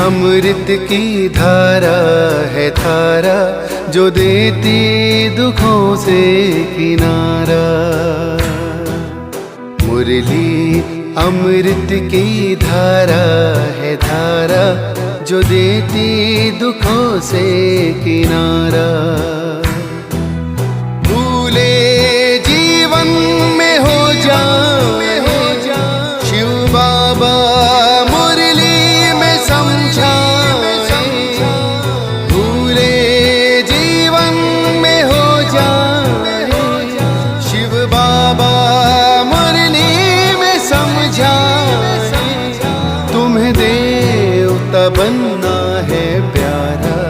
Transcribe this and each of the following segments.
अमृत की धारा है धारा, जो देती दुखों से किनारा। मुरली अमृत की धारा है धारा, जो देती दुखों से किनारा। भूले जीवन में हो जाए शिव बाबा मुरली में समझाए। भूले जीवन में हो जाए शिव बाबा मुरली में समझाए। तुम्हें देवता बनना है प्यारा,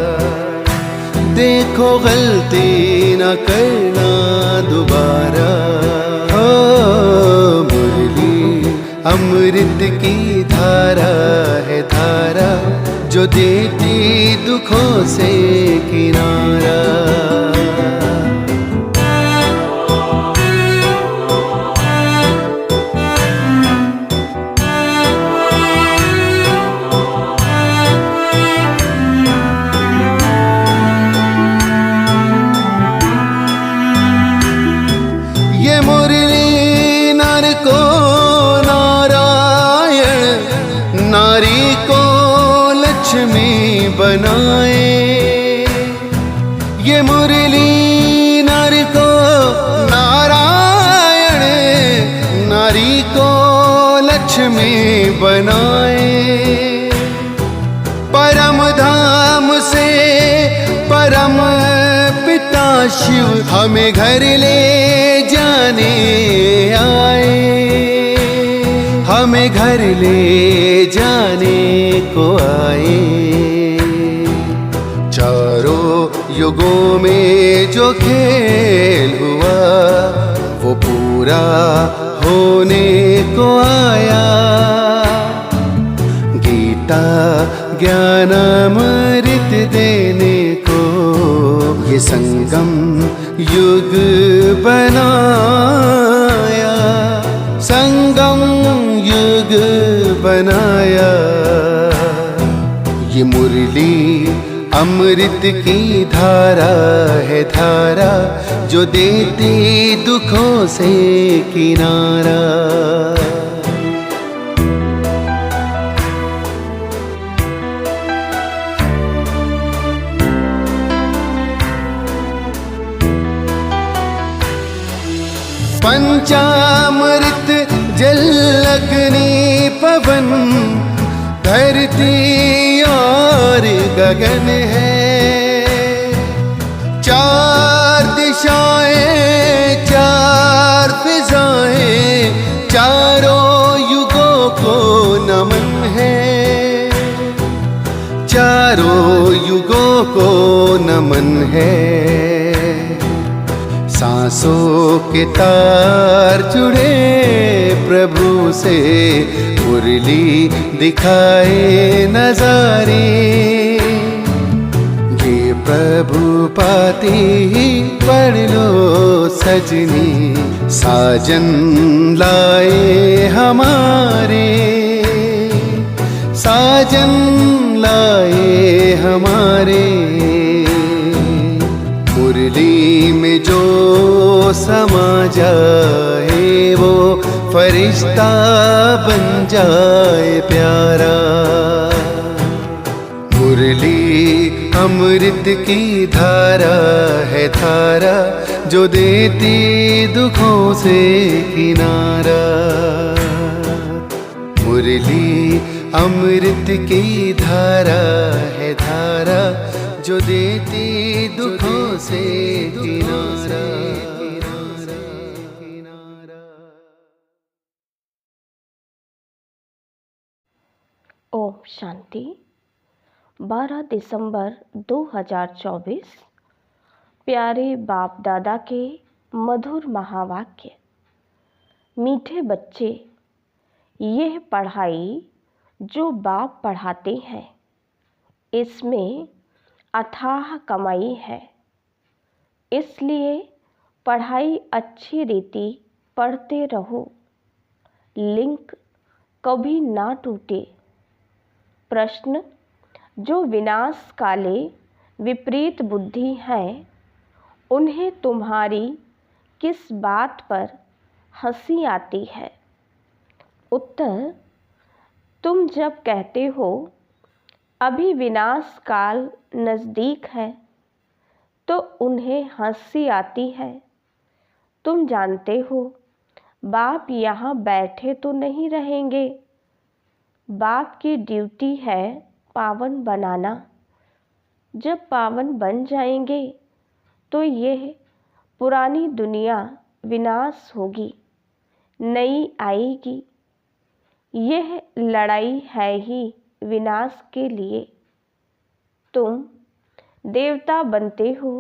देखो गलती न करना दोबारा। हो मुरली अमृत की धारा है धारा, जो देती दुखों से किनारा। लक्ष्मी बनाए ये मुरली, नर को नारायण, नारी को लक्ष्मी बनाए। परम धाम से परम पिता शिव हमें घर ले जाने आए। हमें घर ले जाने को आए। चारों युगों में जो खेल हुआ वो पूरा होने को आया। गीता ज्ञान अमृत देने को ये संगम युग बनाया। संगम युग बनाया। ये मुरली अमृत की धारा है धारा, जो देती दुखों से किनारा। पंचामृत जल अग्नि पवन, धरती और गगन है। चार दिशाएं चार फिजाएं, चारों युगों को नमन है। चारों युगों को नमन है। सांसों के तार जुड़े प्रभु से, मुरली दिखाए नजारे। ये प्रभु पाती ही पढ़ लो सजनी, साजन लाए हमारे। साजन लाए हमारे। मुरली में जो समा जाए वो फरिश्ता बन जाए प्यारा। मुरली अमृत की धारा है धारा, जो देती दुखों से किनारा। मुरली अमृत की धारा है धारा, जो देती दुखों से किनारा। ओम शांति। 12 दिसंबर 2024। प्यारे बाप दादा के मधुर महावाक्य। मीठे बच्चे, यह पढ़ाई जो बाप पढ़ाते हैं इसमें अथाह कमाई है। इसलिए पढ़ाई अच्छी रीति पढ़ते रहो, लिंक कभी ना टूटे। प्रश्न, जो विनाश काले विपरीत बुद्धि हैं, उन्हें तुम्हारी किस बात पर हंसी आती है? उत्तर: तुम जब कहते हो अभी विनाश काल नज़दीक है, तो उन्हें हंसी आती है। तुम जानते हो बाप यहाँ बैठे तो नहीं रहेंगे। बाप की ड्यूटी है पावन बनाना। जब पावन बन जाएंगे तो यह पुरानी दुनिया विनाश होगी, नई आएगी। यह लड़ाई है ही विनाश के लिए। तुम देवता बनते हो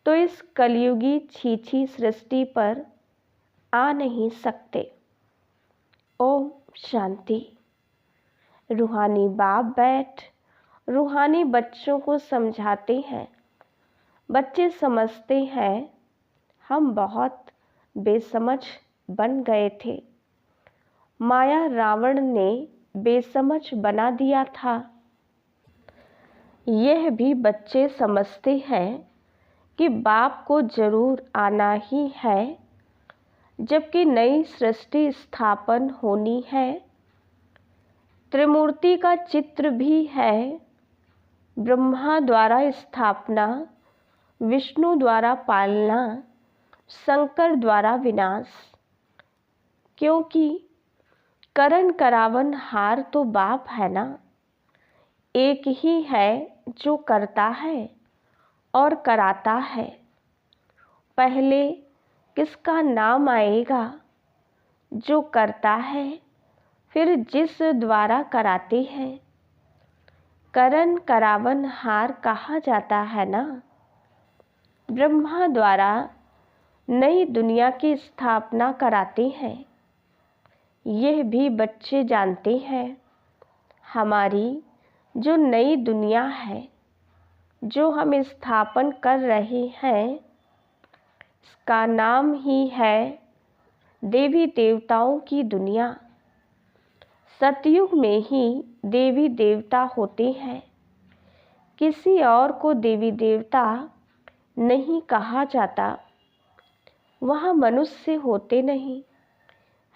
तो इस कलयुगी छीछी सृष्टि पर आ नहीं सकते। ओम शांति। रूहानी बाप बैठ रूहानी बच्चों को समझाते हैं। बच्चे समझते हैं हम बहुत बेसमझ बन गए थे। माया रावण ने बेसमझ बना दिया था। यह भी बच्चे समझते हैं कि बाप को जरूर आना ही है, जबकि नई सृष्टि स्थापन होनी है। त्रिमूर्ति का चित्र भी है। ब्रह्मा द्वारा स्थापना, विष्णु द्वारा पालना, शंकर द्वारा विनाश। क्योंकि करण करावन हार तो बाप है ना। एक ही है जो करता है और कराता है। पहले किसका नाम आएगा? जो करता है, फिर जिस द्वारा कराते हैं। करण करावन हार कहा जाता है ना। ब्रह्मा द्वारा नई दुनिया की स्थापना कराते हैं। यह भी बच्चे जानते हैं हमारी जो नई दुनिया है, जो हम स्थापन कर रहे हैं, इसका नाम ही है देवी देवताओं की दुनिया। सतयुग में ही देवी देवता होते हैं। किसी और को देवी देवता नहीं कहा जाता। वहाँ मनुष्य होते नहीं।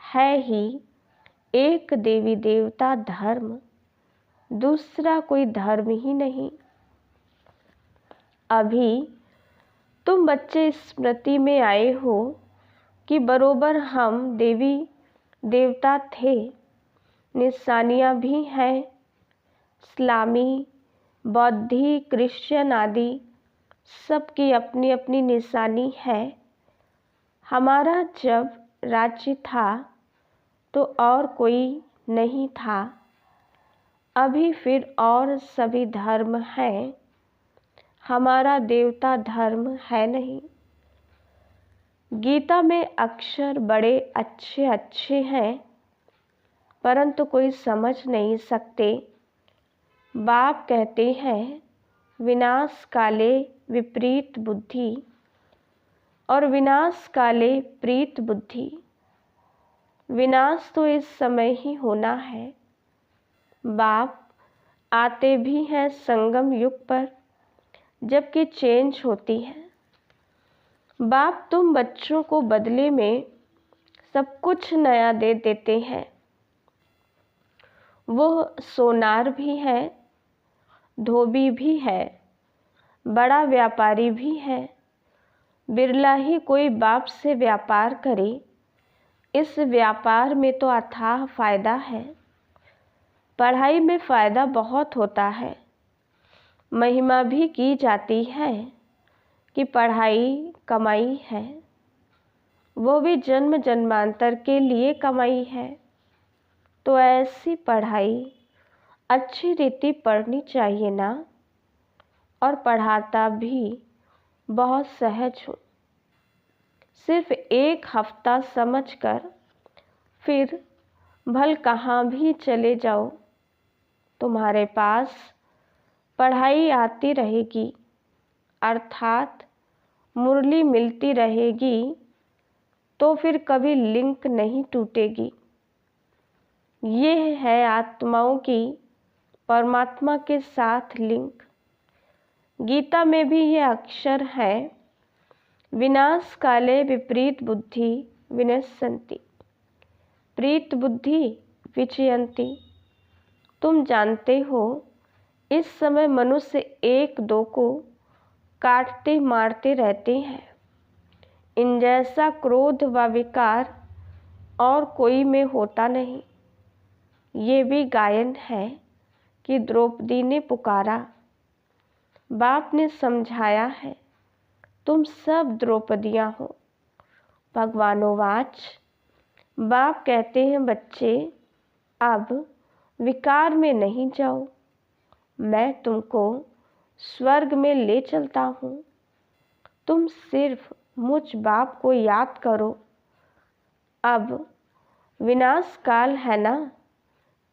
है ही एक देवी देवता धर्म, दूसरा कोई धर्म ही नहीं। अभी तुम बच्चे स्मृति में आए हो कि बरोबर हम देवी देवता थे। निशानियाँ भी हैं। इस्लामी, बौद्धी, क्रिश्चियन आदि सबकी अपनी अपनी निशानी है। हमारा जब राज्य था तो और कोई नहीं था। अभी फिर और सभी धर्म हैं। हमारा देवता धर्म है नहीं। गीता में अक्षर बड़े अच्छे अच्छे हैं, परंतु कोई समझ नहीं सकते। बाप कहते हैं विनाश काले विपरीत बुद्धि और विनाश काले प्रीत बुद्धि। विनाश तो इस समय ही होना है। बाप आते भी हैं संगम युग पर, जबकि चेंज होती है। बाप तुम बच्चों को बदले में सब कुछ नया दे देते हैं। वो सोनार भी है, धोबी भी है, बड़ा व्यापारी भी है। बिरला ही कोई बाप से व्यापार करे। इस व्यापार में तो अथाह फायदा है। पढ़ाई में फ़ायदा बहुत होता है। महिमा भी की जाती है कि पढ़ाई कमाई है। वो भी जन्म जन्मांतर के लिए कमाई है। तो ऐसी पढ़ाई अच्छी रीति पढ़नी चाहिए ना। और पढ़ाता भी बहुत सहज हूँ। सिर्फ एक हफ्ता समझकर फिर भल कहाँ भी चले जाओ, तुम्हारे पास पढ़ाई आती रहेगी, अर्थात मुरली मिलती रहेगी। तो फिर कभी लिंक नहीं टूटेगी। ये है आत्माओं की परमात्मा के साथ लिंक। गीता में भी ये अक्षर है, विनाश काले विपरीत बुद्धि विनश्यन्ति प्रीत बुद्धि विचयन्ति। तुम जानते हो इस समय मनुष्य एक दो को काटते मारते रहते हैं। इन जैसा क्रोध व विकार और कोई में होता नहीं। ये भी गायन है कि द्रौपदी ने पुकारा। बाप ने समझाया है, तुम सब द्रौपदियाँ हो। भगवानोवाच, बाप कहते हैं, बच्चे अब विकार में नहीं जाओ, मैं तुमको स्वर्ग में ले चलता हूँ। तुम सिर्फ मुझ बाप को याद करो। अब विनाश काल है ना,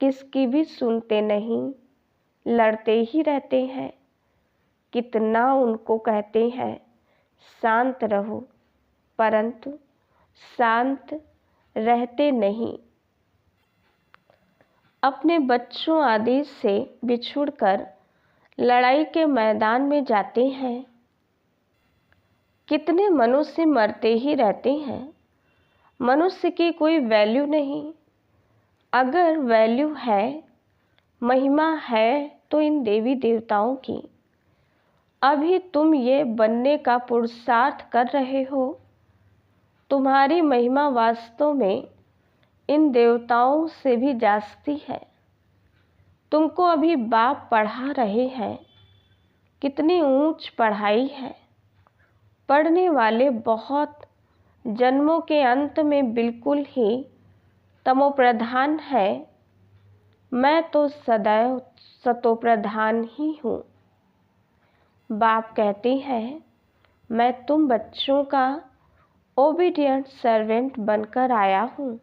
किसकी भी सुनते नहीं, लड़ते ही रहते हैं। कितना उनको कहते हैं शांत रहो, परंतु शांत रहते नहीं। अपने बच्चों आदि से बिछुड़कर लड़ाई के मैदान में जाते हैं। कितने मनुष्य मरते ही रहते हैं। मनुष्य की कोई वैल्यू नहीं। अगर वैल्यू है, महिमा है तो इन देवी देवताओं की। अभी तुम ये बनने का पुरुषार्थ कर रहे हो। तुम्हारी महिमा वास्तव में इन देवताओं से भी जास्ती है। तुमको अभी बाप पढ़ा रहे हैं। कितनी ऊंच पढ़ाई है। पढ़ने वाले बहुत जन्मों के अंत में बिल्कुल ही तमोप्रधान है। मैं तो सदैव सतोप्रधान ही हूँ। बाप कहते हैं, मैं तुम बच्चों का ओबीडियंट सर्वेंट बनकर आया हूँ।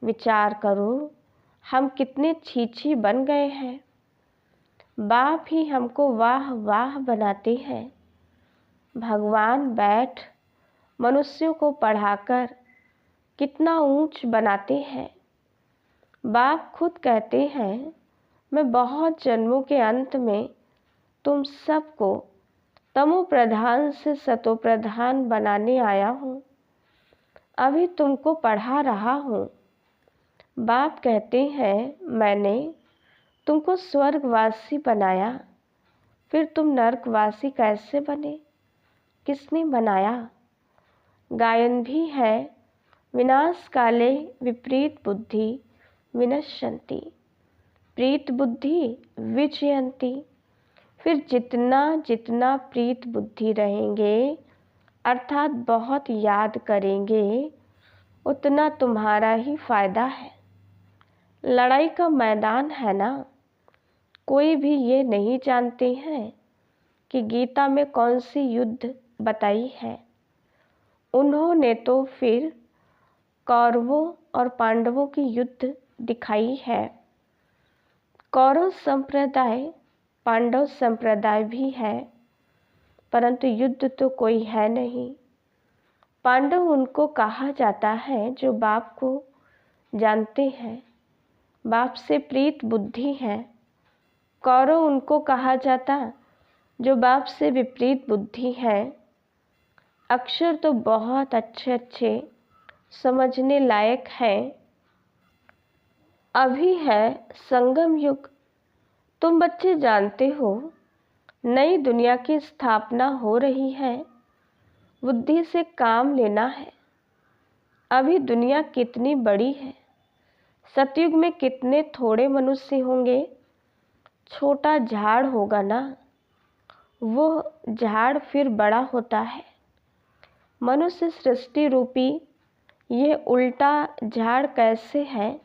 विचार करो, हम कितने छीछी बन गए हैं। बाप ही हमको वाह वाह बनाते हैं। भगवान बैठ मनुष्यों को पढ़ाकर कितना ऊंच बनाते हैं। बाप खुद कहते हैं, मैं बहुत जन्मों के अंत में तुम सबको तमो प्रधान से सतो प्रधान बनाने आया हूँ। अभी तुमको पढ़ा रहा हूँ। बाप कहते हैं, मैंने तुमको स्वर्गवासी बनाया, फिर तुम नरकवासी कैसे बने? किसने बनाया? गायन भी है, विनाश काले विपरीत बुद्धि विनश्यन्ति प्रीत बुद्धि विजयन्ति। फिर जितना जितना प्रीत बुद्धि रहेंगे, अर्थात बहुत याद करेंगे, उतना तुम्हारा ही फायदा है। लड़ाई का मैदान है ना। कोई भी ये नहीं जानते हैं कि गीता में कौन सी युद्ध बताई है। उन्होंने तो फिर कौरवों और पांडवों की युद्ध दिखाई है। कौरव संप्रदाय, पांडव संप्रदाय भी है, परंतु युद्ध तो कोई है नहीं। पांडव उनको कहा जाता है जो बाप को जानते हैं, बाप से प्रीत बुद्धि है। कौरव उनको कहा जाता जो बाप से विपरीत बुद्धि है। अक्षर तो बहुत अच्छे अच्छे समझने लायक हैं। अभी है संगम युग। तुम बच्चे जानते हो, नई दुनिया की स्थापना हो रही है। बुद्धि से काम लेना है। अभी दुनिया कितनी बड़ी है। सतयुग में कितने थोड़े मनुष्य होंगे। छोटा झाड़ होगा ना, वो झाड़ फिर बड़ा होता है। मनुष्य सृष्टि रूपी ये उल्टा झाड़ कैसे है,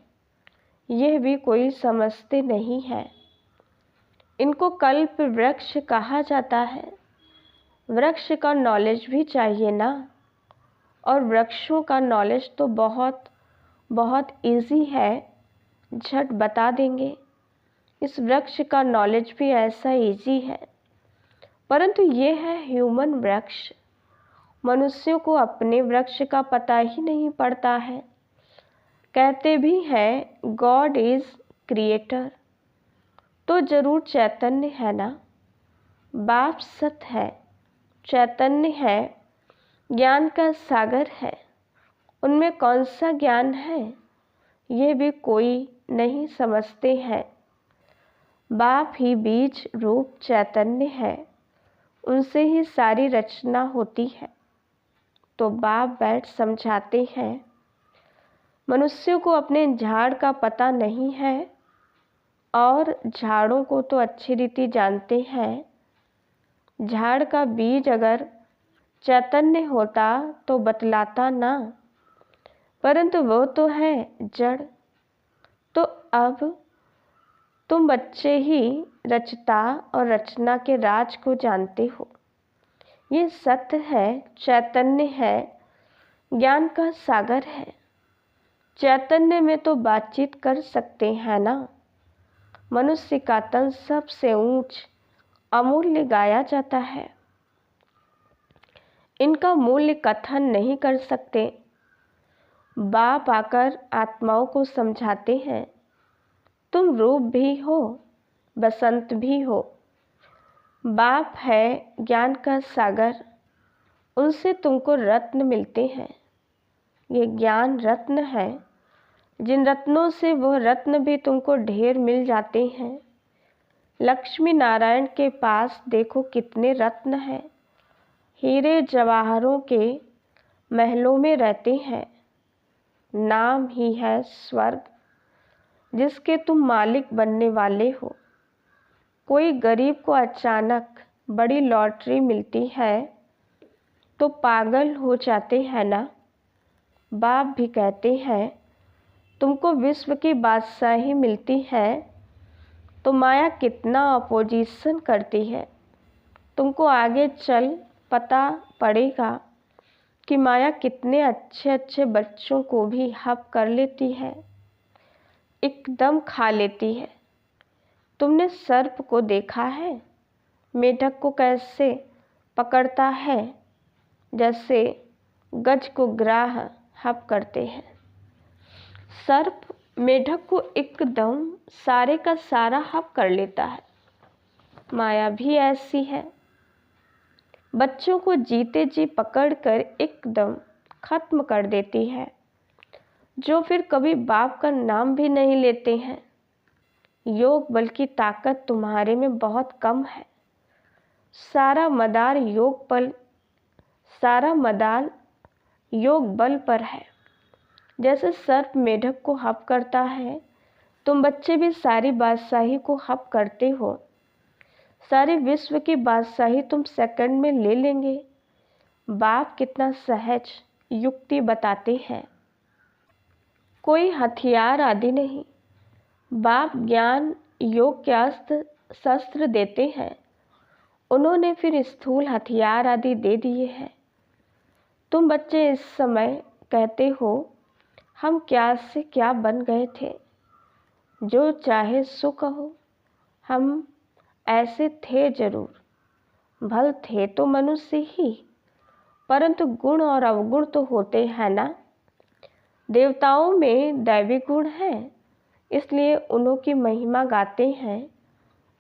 यह भी कोई समझते नहीं है। इनको कल्प वृक्ष कहा जाता है। वृक्ष का नॉलेज भी चाहिए ना, और वृक्षों का नॉलेज तो बहुत बहुत इजी है, झट बता देंगे। इस वृक्ष का नॉलेज भी ऐसा इजी है, परंतु ये है ह्यूमन वृक्ष। मनुष्यों को अपने वृक्ष का पता ही नहीं पड़ता है। कहते भी हैं गॉड इज क्रिएटर। तो जरूर चैतन्य है ना। बाप सत है, चैतन्य है, ज्ञान का सागर है। उनमें कौन सा ज्ञान है ये भी कोई नहीं समझते हैं। बाप ही बीज रूप चैतन्य है, उनसे ही सारी रचना होती है। तो बाप बैठ समझाते हैं, मनुष्यों को अपने झाड़ का पता नहीं है और झाड़ों को तो अच्छी रीति जानते हैं। झाड़ का बीज अगर चैतन्य होता तो बतलाता ना, परंतु वो तो है जड़। तो अब तुम बच्चे ही रचता और रचना के राज को जानते हो। ये सत्य है, चैतन्य है, ज्ञान का सागर है। चैतन्य में तो बातचीत कर सकते हैं ना। मनुष्य का तन सबसे ऊंच अमूल्य गाया जाता है। इनका मूल्य कथन नहीं कर सकते। बाप आकर आत्माओं को समझाते हैं, तुम रूप भी हो, बसंत भी हो। बाप है ज्ञान का सागर, उनसे तुमको रत्न मिलते हैं। ये ज्ञान रत्न है, जिन रत्नों से वह रत्न भी तुमको ढेर मिल जाते हैं। लक्ष्मी नारायण के पास देखो कितने रत्न हैं। हीरे जवाहरों के महलों में रहते हैं। नाम ही है स्वर्ग, जिसके तुम मालिक बनने वाले हो। कोई गरीब को अचानक बड़ी लॉटरी मिलती है तो पागल हो जाते हैं ना। बाप भी कहते हैं, तुमको विश्व की बादशाही मिलती है तो माया कितना अपोजिशन करती है। तुमको आगे चल पता पड़ेगा कि माया कितने अच्छे अच्छे बच्चों को भी हप कर लेती है, एकदम खा लेती है। तुमने सर्प को देखा है, मेढक को कैसे पकड़ता है, जैसे गज को ग्राह हप करते हैं। सर्प मेढक को एकदम सारे का सारा हप कर लेता है। माया भी ऐसी है, बच्चों को जीते जी पकड़कर एकदम खत्म कर देती है, जो फिर कभी बाप का नाम भी नहीं लेते हैं। योग बल की ताकत तुम्हारे में बहुत कम है। सारा मदार योग बल पर है। जैसे सर्प मेढक को हप करता है, तुम बच्चे भी सारी बादशाही को हप करते हो। सारे विश्व की बादशाही तुम सेकंड में ले लेंगे। बाप कितना सहज युक्ति बताते हैं, कोई हथियार आदि नहीं। बाप ज्ञान योग के अस्त्र शस्त्र देते हैं, उन्होंने फिर स्थूल हथियार आदि दे दिए हैं। तुम बच्चे इस समय कहते हो, हम क्या से क्या बन गए थे। जो चाहे सो कहो, हम ऐसे थे जरूर। भल थे तो मनुष्य ही, परंतु गुण और अवगुण तो होते हैं ना। देवताओं में दैवी गुण है, इसलिए उन्हों की महिमा गाते हैं।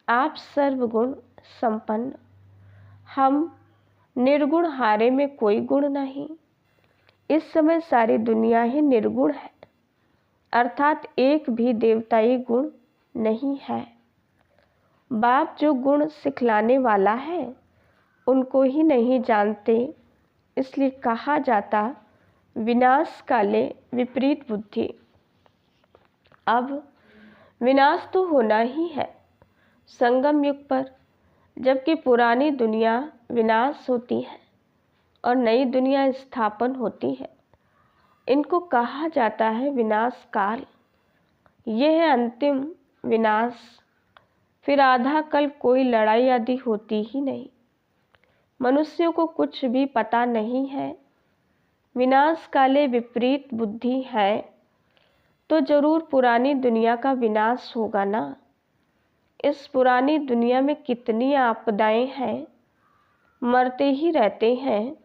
आप सर्वगुण संपन्न, हम निर्गुण हारे में कोई गुण नहीं। इस समय सारी दुनिया ही निर्गुण है, अर्थात एक भी देवताई गुण नहीं है। बाप जो गुण सिखलाने वाला है, उनको ही नहीं जानते, इसलिए कहा जाता विनाश काले विपरीत बुद्धि। अब विनाश तो होना ही है संगम युग पर, जबकि पुरानी दुनिया विनाश होती है और नई दुनिया स्थापन होती है। इनको कहा जाता है विनाश काल। यह है अंतिम विनाश। फिर आधा कल कोई लड़ाई आदि होती ही नहीं। मनुष्यों को कुछ भी पता नहीं है। विनाश काले विपरीत बुद्धि है तो जरूर पुरानी दुनिया का विनाश होगा ना। इस पुरानी दुनिया में कितनी आपदाएं हैं, मरते ही रहते हैं।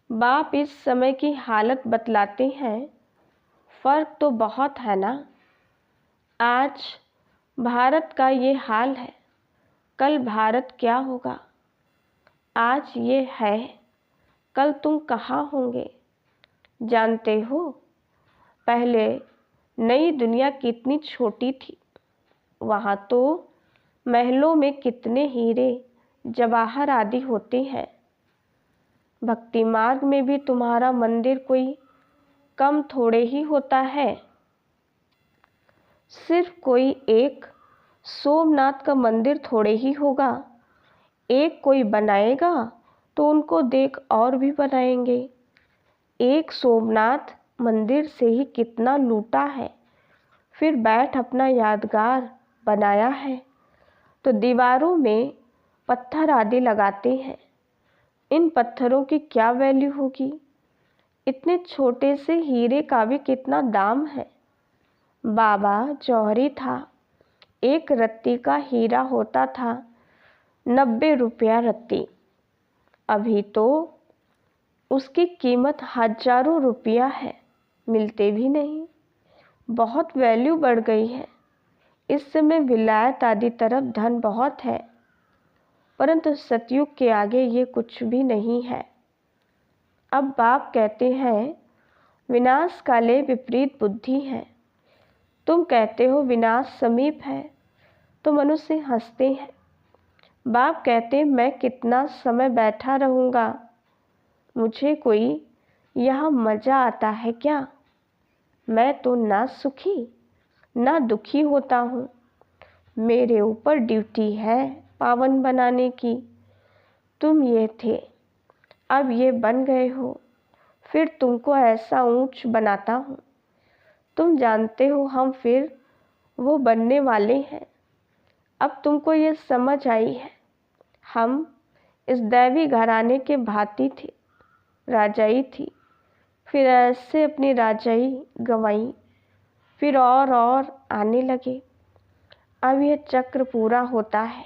बाप इस समय की हालत बतलाते हैं, फर्क तो बहुत है ना। आज भारत का ये हाल है, कल भारत क्या होगा। आज ये है, कल तुम कहाँ होंगे। जानते हो, पहले नई दुनिया कितनी छोटी थी। वहाँ तो महलों में कितने हीरे जवाहर आदि होते हैं। भक्ति मार्ग में भी तुम्हारा मंदिर कोई कम थोड़े ही होता है। सिर्फ कोई एक सोमनाथ का मंदिर थोड़े ही होगा। एक कोई बनाएगा तो उनको देख और भी बनाएंगे। एक सोमनाथ मंदिर से ही कितना लूटा है, फिर बैठ अपना यादगार बनाया है। तो दीवारों में पत्थर आदि लगाते हैं। इन पत्थरों की क्या वैल्यू होगी। इतने छोटे से हीरे का भी कितना दाम है। बाबा जौहरी था, एक रत्ती का हीरा होता था 90 रुपया रत्ती। अभी तो उसकी कीमत हजारों रुपया है, मिलते भी नहीं। बहुत वैल्यू बढ़ गई है। इस समय विलायत आदि तरफ धन बहुत है, परंतु सतयुग के आगे ये कुछ भी नहीं है। अब बाप कहते हैं विनाश काले विपरीत बुद्धि है। तुम कहते हो विनाश समीप है, तो मनुष्य हंसते हैं। बाप कहते मैं कितना समय बैठा रहूँगा, मुझे कोई यहाँ मज़ा आता है क्या। मैं तो ना सुखी ना दुखी होता हूँ। मेरे ऊपर ड्यूटी है पावन बनाने की। तुम ये थे, अब ये बन गए हो, फिर तुमको ऐसा ऊंच बनाता हूँ। तुम जानते हो हम फिर वो बनने वाले हैं। अब तुमको ये समझ आई है। हम इस दैवी घराने के भांति थे, राजाई थी, फिर ऐसे अपनी राजाई गंवाई, फिर और आने लगे। अब यह चक्र पूरा होता है।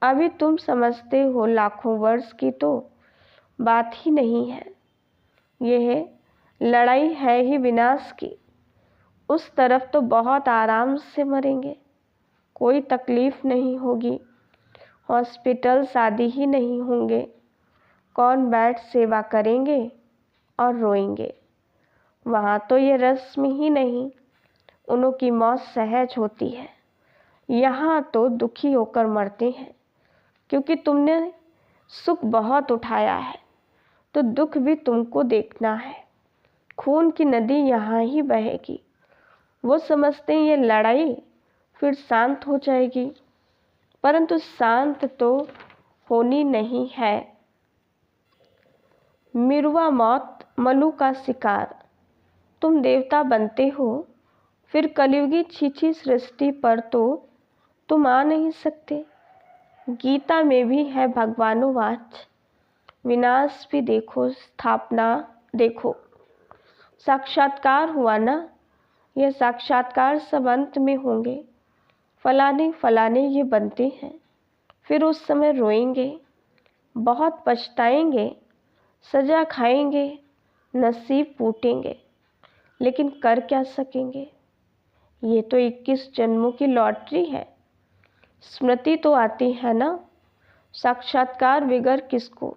अभी तुम समझते हो लाखों वर्ष की तो बात ही नहीं है। यह लड़ाई है ही विनाश की। उस तरफ तो बहुत आराम से मरेंगे, कोई तकलीफ नहीं होगी। हॉस्पिटल्स आदि ही नहीं होंगे। कौन बैठ सेवा करेंगे और रोएंगे। वहाँ तो ये रस्म ही नहीं, उन्हों की मौत सहज होती है। यहाँ तो दुखी होकर मरते हैं, क्योंकि तुमने सुख बहुत उठाया है, तो दुख भी तुमको देखना है। खून की नदी यहाँ ही बहेगी। वो समझते हैं ये लड़ाई फिर शांत हो जाएगी, परंतु शांत तो होनी नहीं है। मिरुआ मौत मलू का शिकार। तुम देवता बनते हो, फिर कलयुगी छीछी सृष्टि पर तो तुम आ नहीं सकते। गीता में भी है भगवानोवाच, विनाश भी देखो स्थापना देखो। साक्षात्कार हुआ ना, यह साक्षात्कार सब अंत में होंगे। फलाने फलाने ये बनते हैं, फिर उस समय रोएंगे, बहुत पछताएंगे, सजा खाएंगे, नसीब फूटेंगे, लेकिन कर क्या सकेंगे। ये तो 21 जन्मों की लॉटरी है। स्मृति तो आती है ना, साक्षात्कार बगैर किसको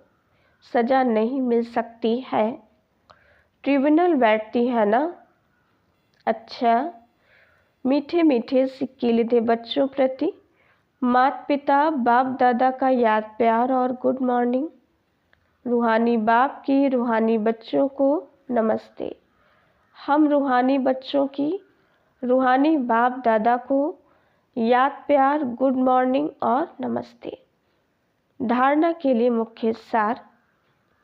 सजा नहीं मिल सकती है। ट्रिब्यूनल बैठती है ना। अच्छा, मीठे मीठे सिक्के लिखे बच्चों प्रति माता पिता बाप दादा का याद प्यार और गुड मॉर्निंग। रूहानी बाप की रूहानी बच्चों को नमस्ते। हम रूहानी बच्चों की रूहानी बाप दादा को याद प्यार गुड मॉर्निंग और नमस्ते। धारणा के लिए मुख्य सार।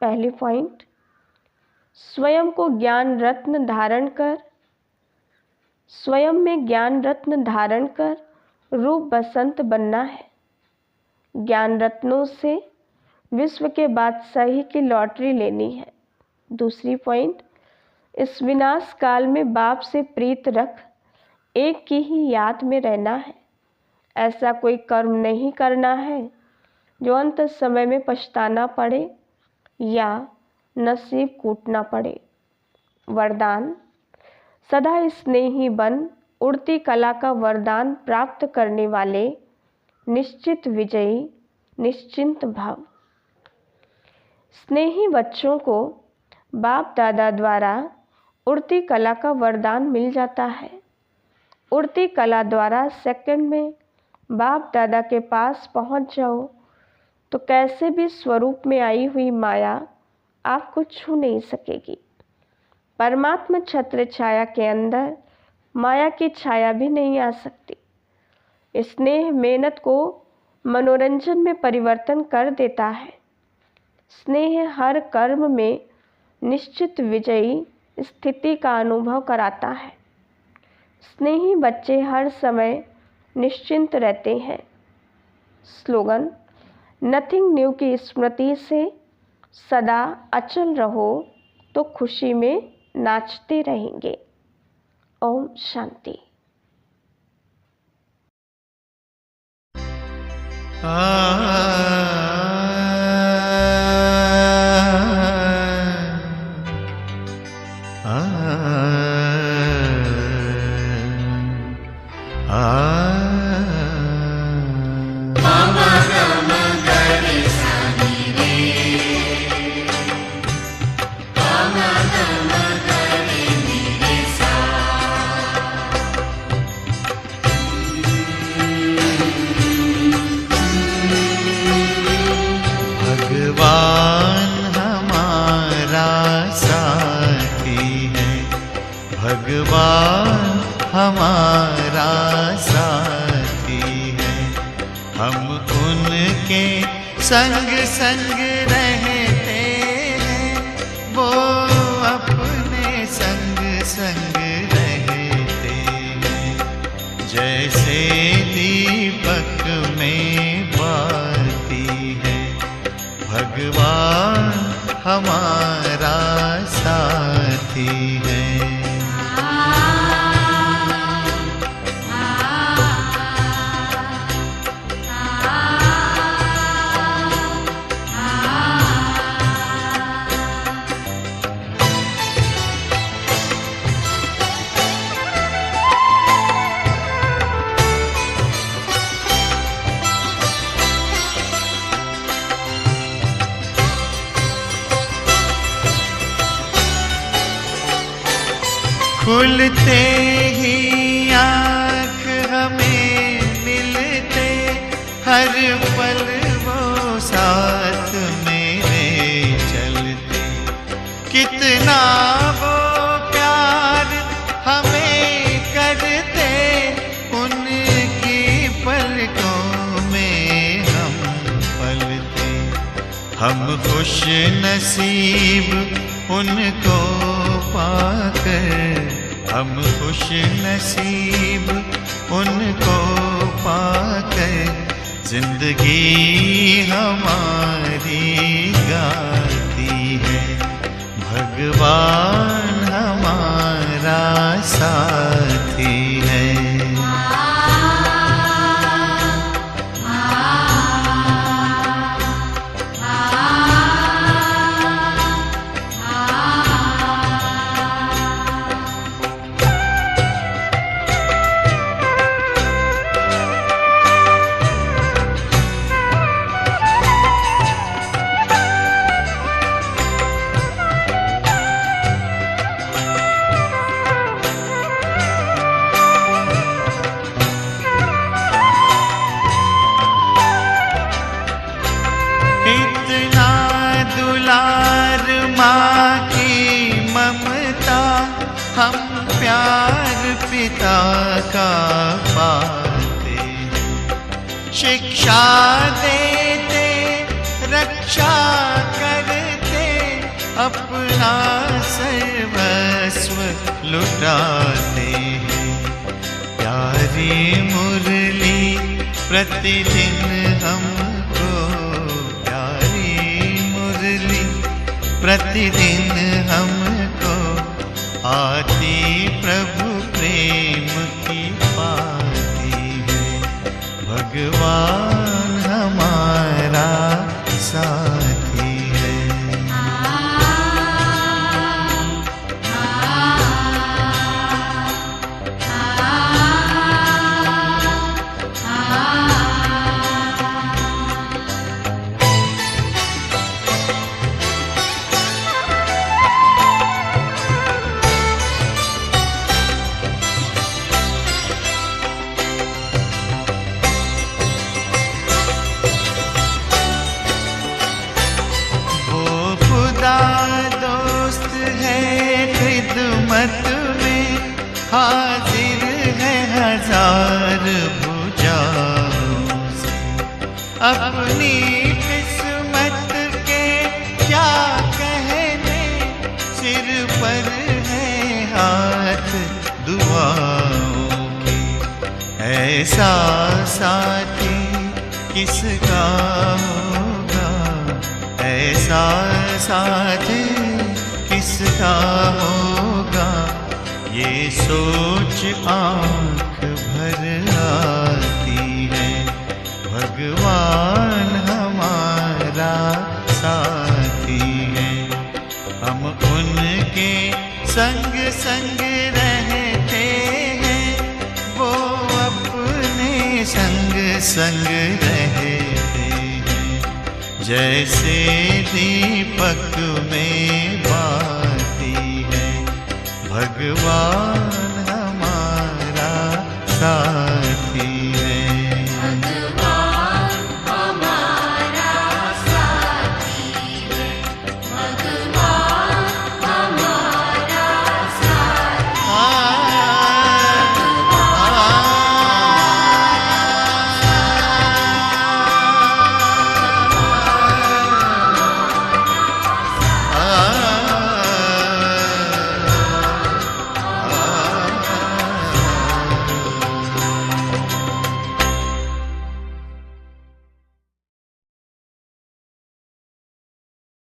पहली पॉइंट, स्वयं को ज्ञान रत्न धारण कर, स्वयं में ज्ञान रत्न धारण कर रूप बसंत बनना है। ज्ञान रत्नों से विश्व के बादशाही की लॉटरी लेनी है। दूसरी पॉइंट, इस विनाश काल में बाप से प्रीत रख, एक की ही याद में रहना है। ऐसा कोई कर्म नहीं करना है जो अंत समय में पछताना पड़े या नसीब कूटना पड़े। वरदान, सदा स्नेही बन, उड़ती कला का वरदान प्राप्त करने वाले निश्चित विजयी निश्चिंत भव। स्नेही बच्चों को बाप दादा द्वारा उड़ती कला का वरदान मिल जाता है। उड़ती कला द्वारा सेकंड में बाप दादा के पास पहुंच जाओ तो कैसे भी स्वरूप में आई हुई माया आपको छू नहीं सकेगी। परमात्मा छत्र छाया के अंदर माया की छाया भी नहीं आ सकती। स्नेह मेहनत को मनोरंजन में परिवर्तन कर देता है। स्नेह हर कर्म में निश्चित विजयी स्थिति का अनुभव कराता है। स्नेही बच्चे हर समय निश्चिंत रहते हैं। स्लोगन: नथिंग न्यू की स्मृति से सदा अचल रहो तो खुशी में नाचते रहेंगे। ओम शांति। भगवान हमारा साथी है, हम उनके संग संग रहते हैं, वो अपने संग संग रहते हैं। जैसे दीपक में बाती है, भगवान हमारा साथी है। खुलते ही आँख हमें मिलते, हर पल वो साथ मेरे चलते। कितना वो प्यार हमें करते, उनकी पलकों में हम पलते। हम खुश नसीब उनको पाकर, हम खुश नसीब उनको पाकर, जिंदगी हमारी गाती है। भगवान हमारा साथी है। माँ की ममता, हम प्यार पिता का पाते हैं। शिक्षा देते, रक्षा करते, अपना सर्वस्व लुटाते हैं। प्यारी मुरली प्रतिदिन हमको, प्रतिदिन हमको आती प्रभु प्रेम की पाती है। भगवान हमारा साथी है। किस्मत में हाजिर है हजार भुजाओं से। अपनी किस्मत के क्या कहने, सिर पर है हाथ दुआओं के। ऐसा साथी किसका होगा, ऐसा साथी किसका होगा, ये सोच आँख भर आती है। भगवान हमारा साथी है, हम उनके संग संग रहते हैं, वो अपने संग संग रहते हैं। जैसे दीपक में